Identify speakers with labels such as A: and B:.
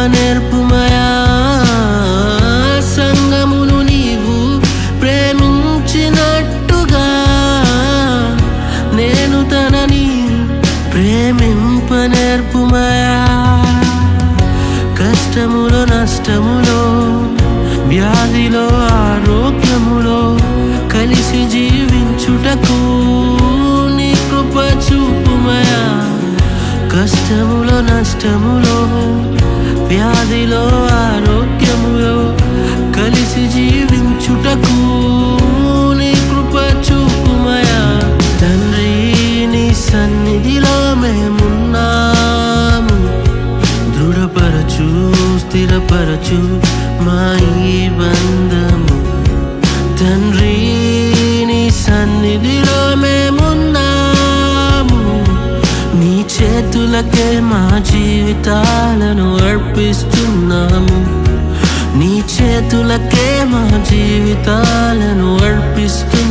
A: నేర్పుమయా. సంగమును నీవు ప్రేమించినట్టుగా నేను తనని ప్రేమింప నేర్పుమయా. కష్టములో నష్టములో వ్యాధిలో ఆరోగ్యములో కలిసి జీవించుటకు నీ కృప చూపుమయా. కష్టములో నష్టములో వ్యాధిలో ఆరోగ్యములో కలిసి జీవించుటకు నీ కృప చూపుమయా. తండ్రి నీ సన్నిధిలో మేమున్నాము, దృఢపరచు స్థిరపరచు మా ఈ బంధము. తండ్రి నీ సన్నిధిలో మేమున్నాము, నీ చేతులకే మా జీవితాలను అర్పిస్తున్నాము. నీ చేతులకే మా జీవితాలను అర్పిస్తున్నాము.